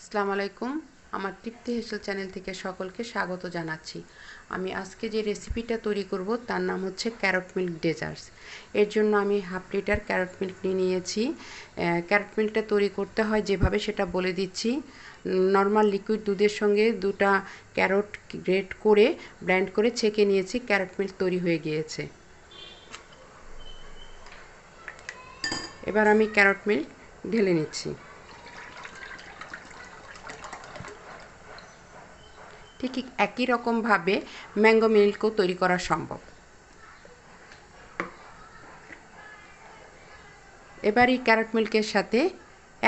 আসসালামু আলাইকুম। আমার তৃপ্তি হেসেল চ্যানেল থেকে সকলকে স্বাগত জানাচ্ছি। আমি আজকে যে রেসিপিটা তৈরি করব তার নাম হচ্ছে ক্যারট মিল্ক ডেজার্টস। এর জন্য আমি হাফ লিটার ক্যারট মিল্ক নিয়ে নিয়েছি। ক্যারট মিল্কটা তৈরি করতে হয় যেভাবে সেটা বলে দিচ্ছি। নর্মাল লিকুইড দুধের সঙ্গে দুটা ক্যারট গ্রেট করে ব্লেন্ড করে ছেঁকে নিয়েছি। ক্যারট মিল্ক তৈরি হয়ে গিয়েছে। এবার আমি ক্যারট মিল্ক ঢেলে নিচ্ছি। ঠিক একই রকমভাবে ম্যাঙ্গো মিল্কও তৈরি করা সম্ভব। এবার এই ক্যারট মিল্কের সাথে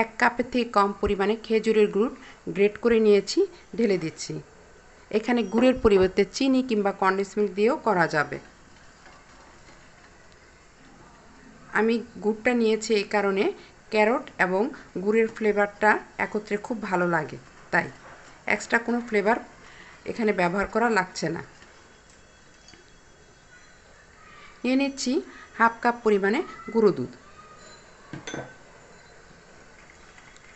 1 কাপের থেকে কম পরিমাণে খেজুরের গুড় গ্রেট করে নিয়েছি, ঢেলে দিচ্ছি। এখানে গুড়ের পরিবর্তে চিনি কিংবা কনডেন্স মিল্ক দিয়েও করা যাবে। আমি গুড়টা নিয়েছি এই কারণে ক্যারট এবং গুড়ের ফ্লেভারটা একত্রে খুব ভালো লাগে, তাই এক্সট্রা কোনো ফ্লেভার এখানে ব্যবহার করা লাগছে না। নিয়ে নিচ্ছি হাফ কাপ পরিমাণে গুঁড়ো দুধ।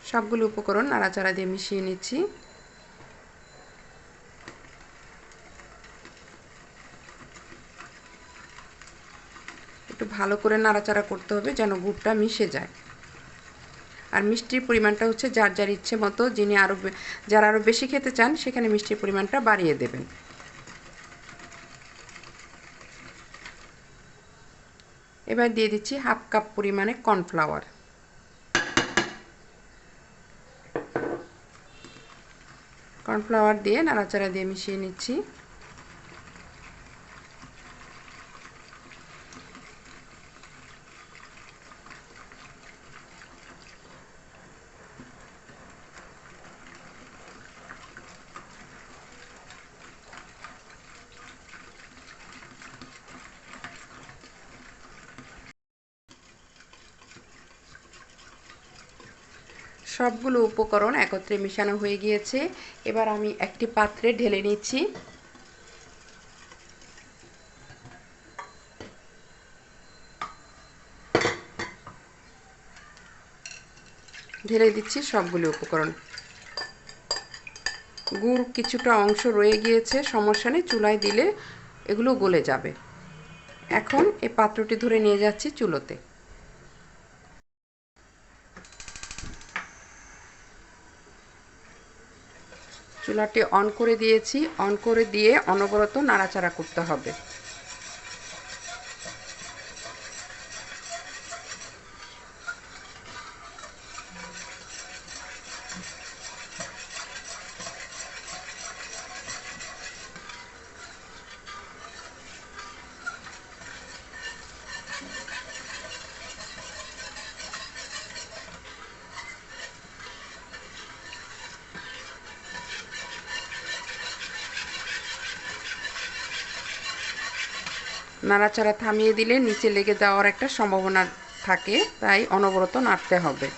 সবগুলো উপকরণ নাড়াচাড়া দিয়ে মিশিয়ে নিচ্ছি। একটু ভালো করে নাড়াচাড়া করতে হবে যেন গুড়টা মিশে যায়। আর মিষ্টির পরিমাণটা হচ্ছে যার যার ইচ্ছে মতো, যারা আরও বেশি খেতে চান সেখানে মিষ্টির পরিমাণটা বাড়িয়ে দেবেন। এবার দিয়ে দিচ্ছি হাফ কাপ পরিমাণে কর্নফ্লাওয়ার। কর্নফ্লাওয়ার দিয়ে নাড়াচাড়া দিয়ে মিশিয়ে নিচ্ছি। সবগুলো উপকরণ একত্রে মেশানো হয়ে গিয়েছে। এবার আমি একটি পাত্রে ঢেলে নিচ্ছি। ঢেলে দিচ্ছি সবগুলো উপকরণ। গুড় কিছুটা অংশ রয়ে গিয়েছে, সমস্যা নেই, চুলায় দিলে এগুলো গলে যাবে। এখন এই পাত্রটি ধরে নিয়ে যাচ্ছি চুলোতে। চুলাটি অন করে দিয়েছি। অন করে দিয়ে অনবরত নাড়াচাড়া করতে হবে। নাড়াচাড়া থামিয়ে দিলে নিচে লেগে যাওয়ার একটা সম্ভাবনা থাকে, তাই অনবরত নাড়তে হবে।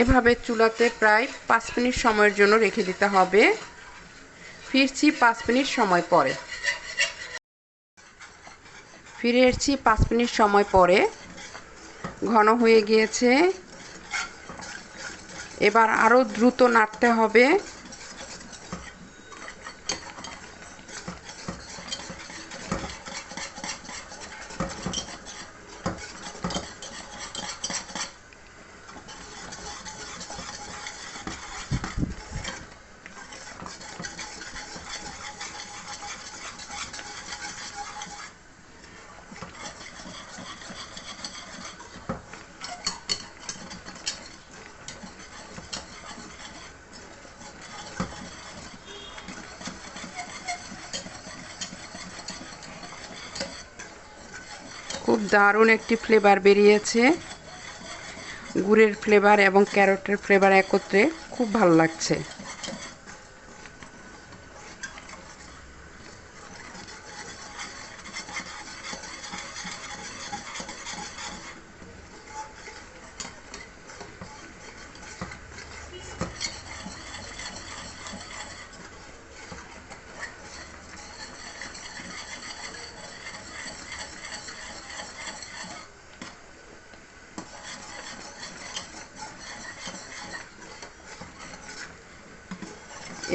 এভাবে চুলাতে প্রায় 5 মিনিট সময়ের জন্য রেখে দিতে হবে। ফিরছি 5 মিনিট সময় পরে। ফিরে এসেছি 5 মিনিট সময় পরে। ঘন হয়ে গিয়েছে। এবার আরও দ্রুত নাড়তে হবে। খুব দারুণ একটি ফ্লেভার বেরিয়েছে। গুড়ের ফ্লেভার এবং ক্যারটের ফ্লেভার একত্রে খুব ভালো লাগছে।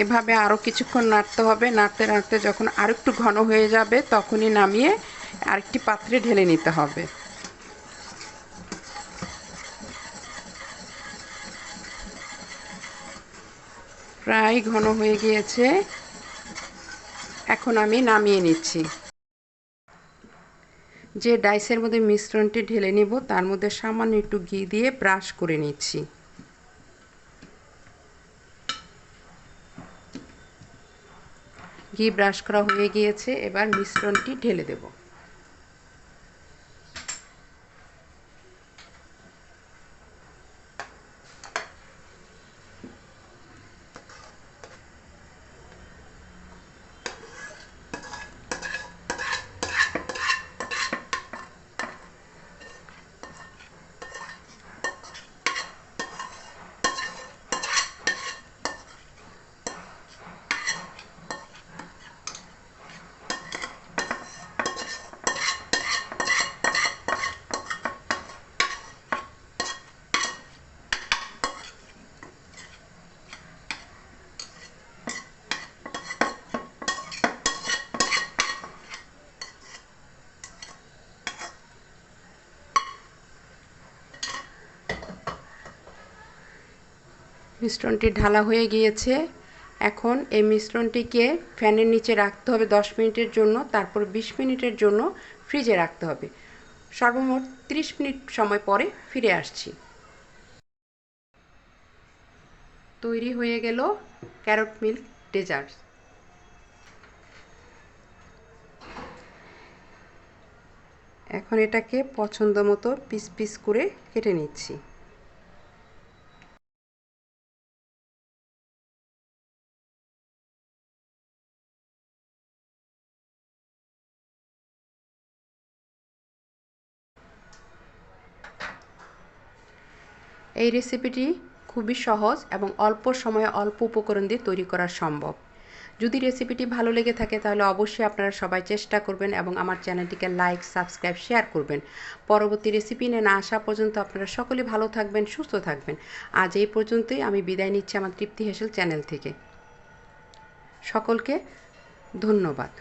এভাবে আরও কিছুক্ষণ নাড়তে হবে। নাড়তে নাড়তে যখন আরেকটু ঘন হয়ে যাবে তখনই নামিয়ে আরেকটি পাত্রে ঢেলে নিতে হবে। প্রায় ঘন হয়ে গিয়েছে, এখন আমি নামিয়ে নিচ্ছি। যে ডাইসের মধ্যে মিশ্রণটি ঢেলে নিব তার মধ্যে সামান্য একটু ঘি দিয়ে ব্রাশ করে নিচ্ছি। ঘি ব্রাশ করা হয়ে গিয়েছে, এবার মিশ্রণটি ঢেলে দেব। মিশ্রণটি ঢালা হয়ে গিয়েছে। এখন এই মিশ্রণটিকে ফ্যানের নিচে রাখতে হবে 10 মিনিটের জন্য, তারপর 20 মিনিটের জন্য ফ্রিজে রাখতে হবে। সর্বমোট 30 মিনিট সময় পরে ফিরে আসছি। তৈরি হয়ে গেল ক্যারট মিল্ক ডেজার্ট। এখন এটাকে পছন্দ মতো পিস পিস করে কেটে নিচ্ছি। এই রেসিপিটি খুবই সহজ এবং অল্প সময়ে অল্প উপকরণ দিয়ে তৈরি করা সম্ভব। যদি রেসিপিটি ভালো লেগে থাকে তাহলে অবশ্যই আপনারা সবাই চেষ্টা করবেন এবং আমার চ্যানেলটিকে লাইক, সাবস্ক্রাইব, শেয়ার করবেন। পরবর্তী রেসিপি নিয়ে না আসা পর্যন্ত আপনারা সকলে ভালো থাকবেন, সুস্থ থাকবেন। আজ এই পর্যন্তই, আমি বিদায় নিচ্ছি আমার তৃপ্তি হেসেল চ্যানেল থেকে। সকলকে ধন্যবাদ।